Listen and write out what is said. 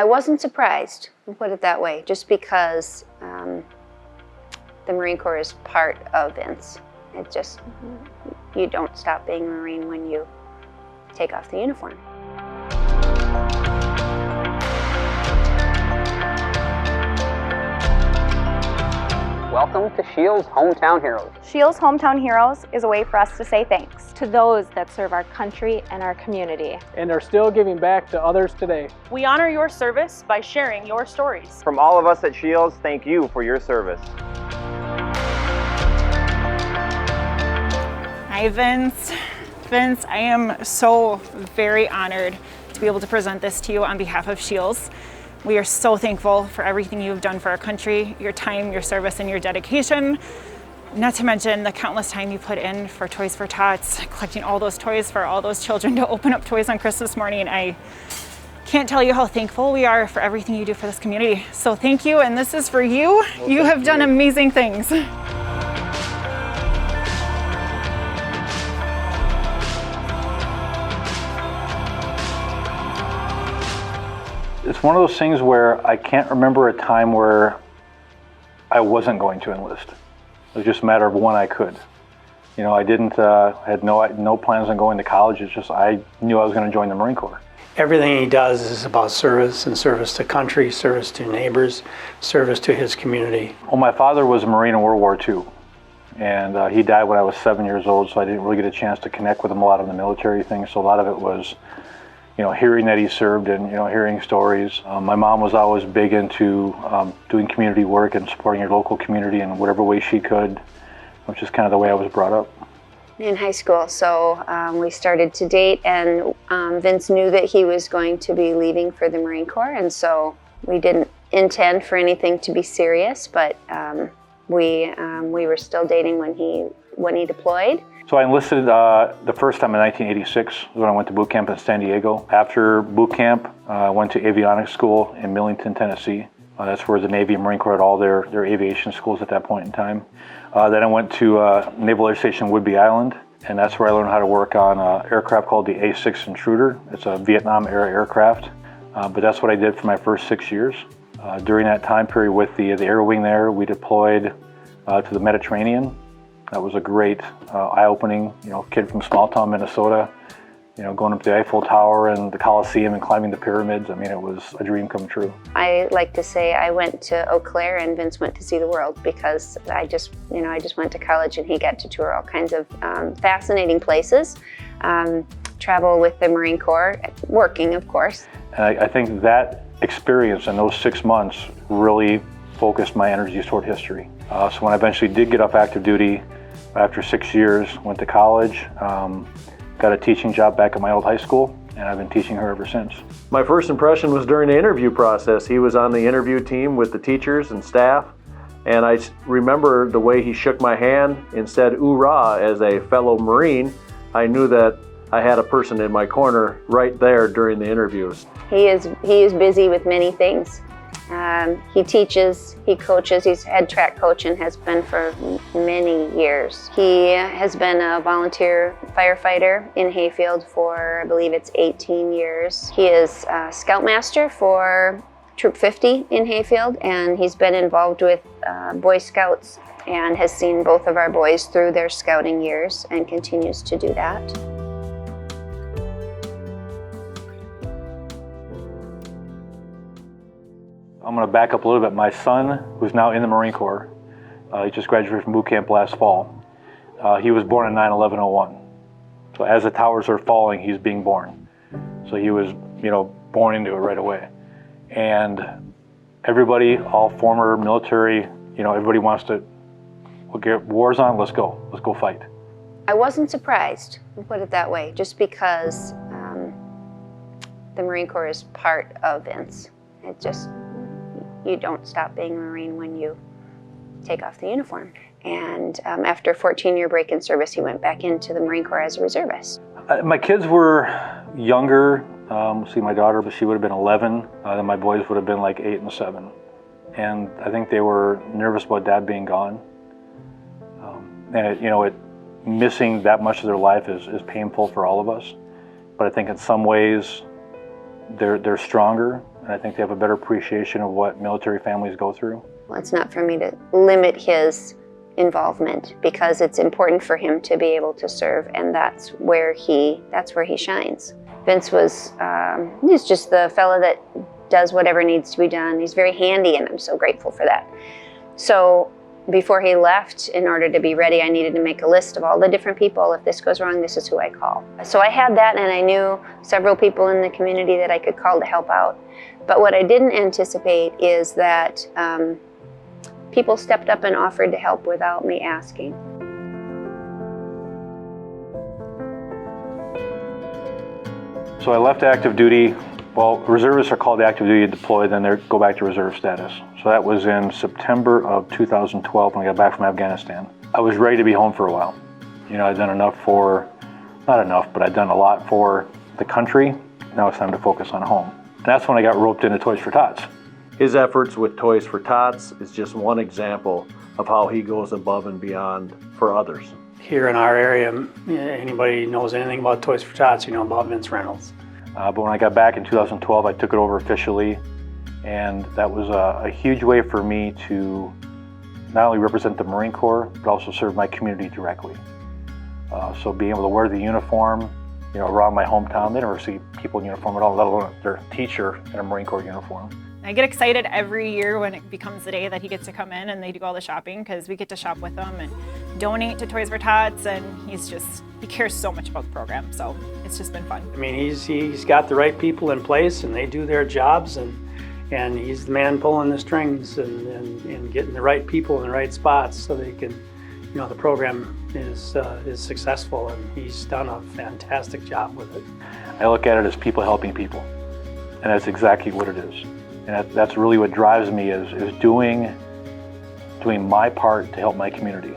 I wasn't surprised, I'll put it that way, just because the Marine Corps is part of Vince. It just, you don't stop being a Marine when you take off the uniform. Welcome to Scheels Hometown Heroes. Scheels Hometown Heroes is a way for us to say thanks to those that serve our country and our community. And are still giving back to others today. We honor your service by sharing your stories. From all of us at Scheels, thank you for your service. Hi, Vince. Vince, I am so very honored to be able to present this to you on behalf of Scheels. We are so thankful for everything you've done for our country, your time, your service, and your dedication. Not to mention the countless time you put in for Toys for Tots, collecting all those toys for all those children to open up toys on Christmas morning. I can't tell you how thankful we are for everything you do for this community. So thank you, and this is for you. Well, you have done amazing things. It's one of those things where I can't remember a time where I wasn't going to enlist. It was just a matter of when I could. You know, I had no plans on going to college. It's just I knew I was going to join the Marine Corps. Everything he does is about service and service to country, service to neighbors, service to his community. Well, my father was a Marine in World War II, and he died when I was 7 years old, so I didn't really get a chance to connect with him a lot on the military things. So a lot of it was, you know, hearing that he served and, you know, hearing stories. My mom was always big into doing community work and supporting your local community in whatever way she could, which is kind of the way I was brought up. In high school, so we started to date, and Vince knew that he was going to be leaving for the Marine Corps, and so we didn't intend for anything to be serious, but we were still dating when he deployed. So I enlisted the first time in 1986 when I went to boot camp in San Diego. After boot camp, I went to avionics school in Millington, Tennessee. That's where the Navy and Marine Corps had all their aviation schools at that point in time. Then I went to Naval Air Station Whidbey Island, and that's where I learned how to work on an aircraft called the A-6 Intruder. It's a Vietnam-era aircraft, but that's what I did for my first 6 years. During that time period with the Air Wing there, we deployed to the Mediterranean. That was a great eye-opening, you know, kid from small town Minnesota, you know, going up to the Eiffel Tower and the Coliseum and climbing the pyramids. I mean, it was a dream come true. I like to say I went to Eau Claire and Vince went to see the world, because I just went to college and he got to tour all kinds of fascinating places, travel with the Marine Corps, working, of course. And I think that experience in those 6 months really focused my energies toward history. So when I eventually did get off active duty, after 6 years, went to college, got a teaching job back at my old high school, and I've been teaching her ever since. My first impression was during the interview process. He was on the interview team with the teachers and staff, and I remember the way he shook my hand and said "oorah" as a fellow Marine. I knew that I had a person in my corner right there during the interviews. He is busy with many things. He teaches, he coaches, he's head track coach and has been for many years. He has been a volunteer firefighter in Hayfield for, I believe it's 18 years. He is Scoutmaster for Troop 50 in Hayfield, and he's been involved with Boy Scouts and has seen both of our boys through their scouting years and continues to do that. I'm going to back up a little bit. My son, who's now in the Marine Corps, he just graduated from boot camp last fall. He was born in 9/11/01. So as the towers are falling, he's being born. So he was, you know, born into it right away. And everybody, all former military, you know, everybody wants to, we'll get wars on, let's go fight. I wasn't surprised, I'll put it that way, just because the Marine Corps is part of Vince. It just, you don't stop being a Marine when you take off the uniform. And after a 14-year break in service, he went back into the Marine Corps as a reservist. My kids were younger. See, my daughter, but she would have been 11. Then my boys would have been like 8 and 7. And I think they were nervous about Dad being gone. And missing that much of their life is painful for all of us. But I think in some ways they're stronger and I think they have a better appreciation of what military families go through. Well, it's not for me to limit his involvement because it's important for him to be able to serve, and that's where he shines. Vince was he's just the fellow that does whatever needs to be done. He's very handy, and I'm so grateful for that. So before he left, in order to be ready, I needed to make a list of all the different people. If this goes wrong, this is who I call. So I had that, and I knew several people in the community that I could call to help out. But what I didn't anticipate is that people stepped up and offered to help without me asking. So I left active duty. Well, reservists are called active duty to deploy, then they go back to reserve status. So that was in September of 2012 when I got back from Afghanistan. I was ready to be home for a while. You know, I'd done not enough, but I'd done a lot for the country. Now it's time to focus on home. And that's when I got roped into Toys for Tots. His efforts with Toys for Tots is just one example of how he goes above and beyond for others. Here in our area, anybody knows anything about Toys for Tots, you know about Vince Reynolds. But when I got back in 2012, I took it over officially, and that was a huge way for me to not only represent the Marine Corps, but also serve my community directly. So being able to wear the uniform, you know, around my hometown, they never see people in uniform at all, let alone their teacher in a Marine Corps uniform. I get excited every year when it becomes the day that he gets to come in and they do all the shopping, because we get to shop with him and donate to Toys for Tots, and he cares so much about the program, so it's just been fun. I mean, he's got the right people in place, and they do their jobs, and he's the man pulling the strings and getting the right people in the right spots so they can, you know, the program is successful, and he's done a fantastic job with it. I look at it as people helping people, and that's exactly what it is. And that's really what drives me is doing my part to help my community.